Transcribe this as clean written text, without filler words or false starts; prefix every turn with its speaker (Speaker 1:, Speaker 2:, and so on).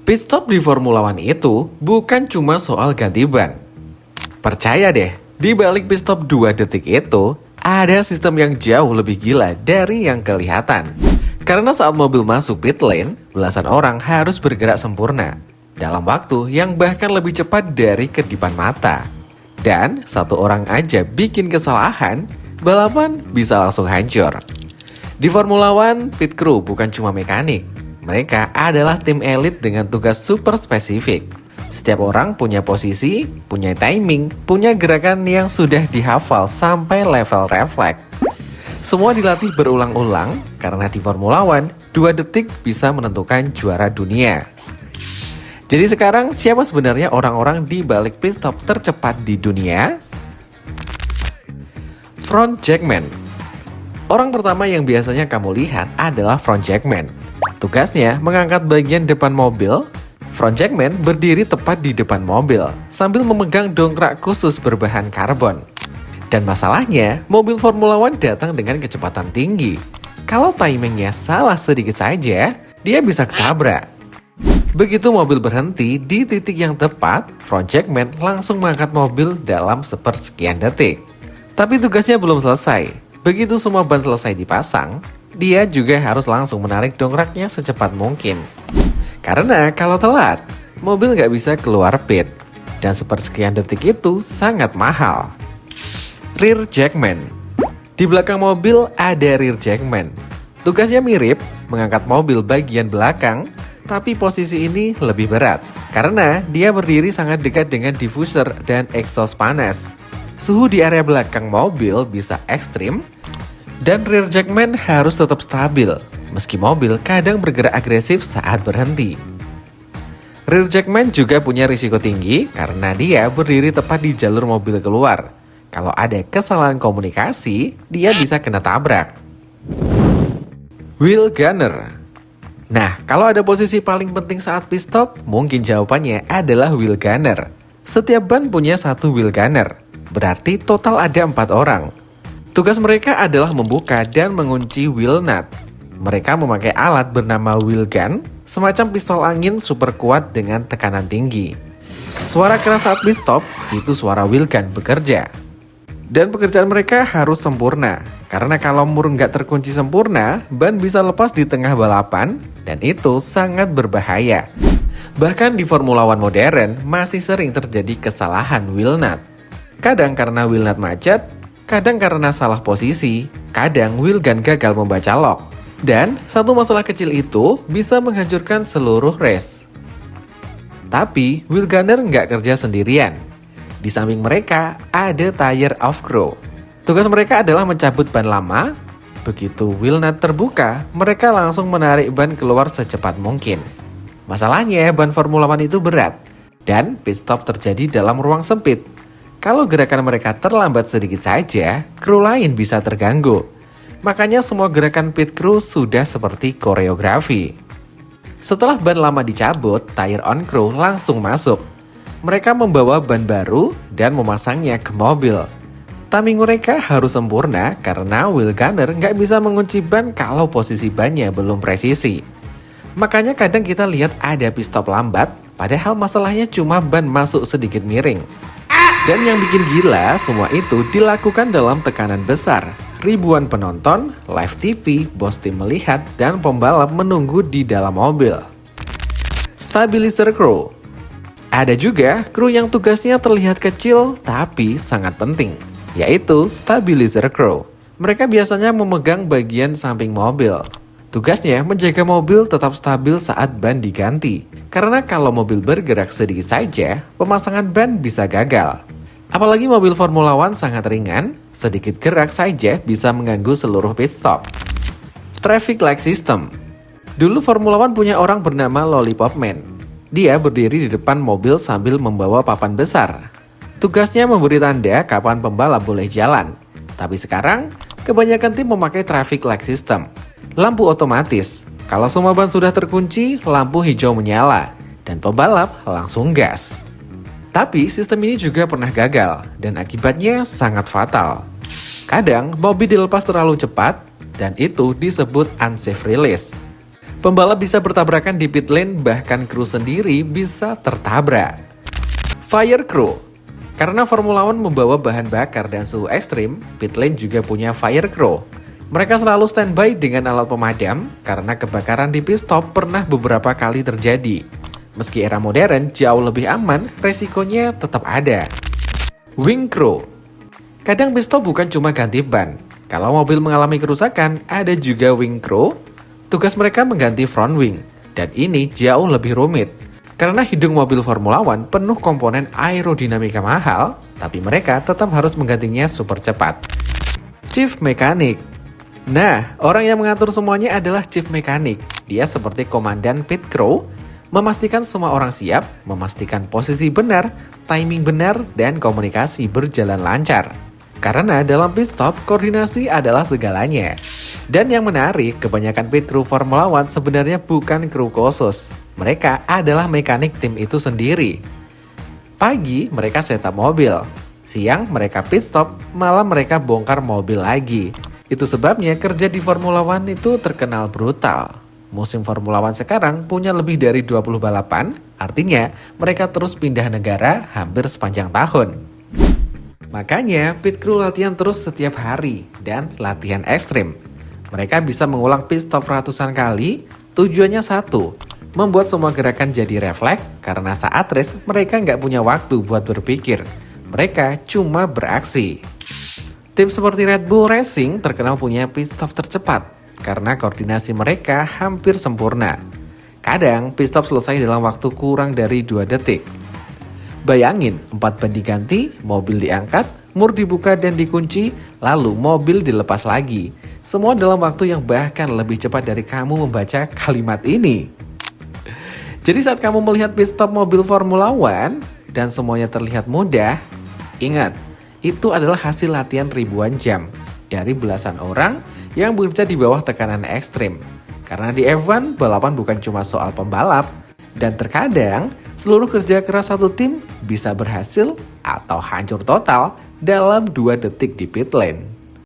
Speaker 1: Pit stop di Formula One itu bukan cuma soal ganti ban. Percaya deh, di balik pit stop 2 detik itu, ada sistem yang jauh lebih gila dari yang kelihatan. Karena saat mobil masuk pit lane, belasan orang harus bergerak sempurna dalam waktu yang bahkan lebih cepat dari kedipan mata. Dan satu orang aja bikin kesalahan, balapan bisa langsung hancur. Di Formula One, pit crew bukan cuma mekanik. Mereka adalah tim elit dengan tugas super spesifik. Setiap orang punya posisi, punya timing, punya gerakan yang sudah dihafal sampai level refleks. Semua dilatih berulang-ulang karena di Formula One, 2 detik bisa menentukan juara dunia. Jadi sekarang siapa sebenarnya orang-orang di balik pit stop tercepat di dunia? Front jackman. Orang pertama yang biasanya kamu lihat adalah front jackman. Tugasnya mengangkat bagian depan mobil. Front jackman berdiri tepat di depan mobil sambil memegang dongkrak khusus berbahan karbon. Dan masalahnya, mobil Formula One datang dengan kecepatan tinggi. Kalau timingnya salah sedikit saja, dia bisa ketabrak. Begitu mobil berhenti di titik yang tepat, front jackman langsung mengangkat mobil dalam sepersekian detik. Tapi tugasnya belum selesai. Begitu semua ban selesai dipasang, dia juga harus langsung menarik dongkraknya secepat mungkin. Karena kalau telat, mobil nggak bisa keluar pit. Dan sepersekian detik itu sangat mahal. Rear jackman. Di belakang mobil ada rear jackman. Tugasnya mirip, mengangkat mobil bagian belakang, tapi posisi ini lebih berat. Karena dia berdiri sangat dekat dengan diffuser dan exhaust panas. Suhu di area belakang mobil bisa ekstrim, dan rear jackman harus tetap stabil, meski mobil kadang bergerak agresif saat berhenti. Rear jackman juga punya risiko tinggi karena dia berdiri tepat di jalur mobil keluar. Kalau ada kesalahan komunikasi, dia bisa kena tabrak. Wheel gunner. Nah, kalau ada posisi paling penting saat pit stop, mungkin jawabannya adalah wheel gunner. Setiap ban punya satu wheel gunner, berarti total ada 4 orang. Tugas mereka adalah membuka dan mengunci wheel nut. Mereka memakai alat bernama wheel gun, semacam pistol angin super kuat dengan tekanan tinggi. Suara keras saat pit stop, itu suara wheel gun bekerja. Dan pekerjaan mereka harus sempurna, karena kalau mur nggak terkunci sempurna, ban bisa lepas di tengah balapan, dan itu sangat berbahaya. Bahkan di Formula One modern, masih sering terjadi kesalahan wheel nut. Kadang karena wheel nut macet, kadang karena salah posisi, kadang wheel gun gagal membaca lock. Dan satu masalah kecil itu bisa menghancurkan seluruh race. Tapi wheel gunner nggak kerja sendirian. Di samping mereka ada tire of crew. Tugas mereka adalah mencabut ban lama. Begitu wheel nut terbuka, mereka langsung menarik ban keluar secepat mungkin. Masalahnya ban Formula One itu berat, dan pit stop terjadi dalam ruang sempit. Kalau gerakan mereka terlambat sedikit saja, kru lain bisa terganggu. Makanya semua gerakan pit crew sudah seperti koreografi. Setelah ban lama dicabut, tire on crew langsung masuk. Mereka membawa ban baru dan memasangnya ke mobil. Timing mereka harus sempurna karena wheel gunner nggak bisa mengunci ban kalau posisi bannya belum presisi. Makanya kadang kita lihat ada pit stop lambat, padahal masalahnya cuma ban masuk sedikit miring. Dan yang bikin gila, semua itu dilakukan dalam tekanan besar. Ribuan penonton, live TV, bos tim melihat, dan pembalap menunggu di dalam mobil. Stabilizer crew. Ada juga kru yang tugasnya terlihat kecil tapi sangat penting, yaitu stabilizer crew. Mereka biasanya memegang bagian samping mobil. Tugasnya menjaga mobil tetap stabil saat ban diganti. Karena kalau mobil bergerak sedikit saja, pemasangan ban bisa gagal. Apalagi mobil Formula One sangat ringan, sedikit gerak saja bisa mengganggu seluruh pit stop. Traffic light system. Dulu Formula One punya orang bernama Lollipop Man. Dia berdiri di depan mobil sambil membawa papan besar. Tugasnya memberi tanda kapan pembalap boleh jalan. Tapi sekarang, kebanyakan tim memakai traffic light system. Lampu otomatis. Kalau semua ban sudah terkunci, lampu hijau menyala. Dan pembalap langsung gas. Tapi sistem ini juga pernah gagal. Dan akibatnya sangat fatal. Kadang, mobil dilepas terlalu cepat. Dan itu disebut unsafe release. Pembalap bisa bertabrakan di pit lane, bahkan kru sendiri bisa tertabrak. Fire crew. Karena Formula One membawa bahan bakar dan suhu ekstrim, pit lane juga punya fire crew. Mereka selalu standby dengan alat pemadam karena kebakaran di pit stop pernah beberapa kali terjadi. Meski era modern jauh lebih aman, resikonya tetap ada. Wing crew. Kadang pit stop bukan cuma ganti ban. Kalau mobil mengalami kerusakan, ada juga wing crew. Tugas mereka mengganti front wing, dan ini jauh lebih rumit. Karena hidung mobil Formula One penuh komponen aerodinamika mahal, tapi mereka tetap harus menggantinya super cepat. Chief Mechanic. Nah, orang yang mengatur semuanya adalah Chief Mechanic. Dia seperti komandan pit crew, memastikan semua orang siap, memastikan posisi benar, timing benar, dan komunikasi berjalan lancar. Karena dalam pit stop, koordinasi adalah segalanya. Dan yang menarik, kebanyakan pit crew Formula One sebenarnya bukan kru khusus. Mereka adalah mekanik tim itu sendiri. Pagi, mereka setup mobil. Siang, mereka pit stop, malam mereka bongkar mobil lagi. Itu sebabnya kerja di Formula One itu terkenal brutal. Musim Formula One sekarang punya lebih dari 20 balapan, artinya mereka terus pindah negara hampir sepanjang tahun. Makanya pit crew latihan terus setiap hari dan latihan ekstrim. Mereka bisa mengulang pit stop ratusan kali, tujuannya satu, membuat semua gerakan jadi refleks karena saat race mereka nggak punya waktu buat berpikir. Mereka cuma beraksi. Tim seperti Red Bull Racing terkenal punya pit stop tercepat karena koordinasi mereka hampir sempurna. Kadang pit stop selesai dalam waktu kurang dari 2 detik. Bayangin, 4 ban diganti, mobil diangkat, mur dibuka dan dikunci, lalu mobil dilepas lagi. Semua dalam waktu yang bahkan lebih cepat dari kamu membaca kalimat ini. Jadi saat kamu melihat pit stop mobil Formula One dan semuanya terlihat mudah, ingat, itu adalah hasil latihan ribuan jam dari belasan orang yang bekerja di bawah tekanan ekstrim. Karena di F1, balapan bukan cuma soal pembalap, dan terkadang seluruh kerja keras satu tim bisa berhasil atau hancur total dalam 2 detik di pit lane.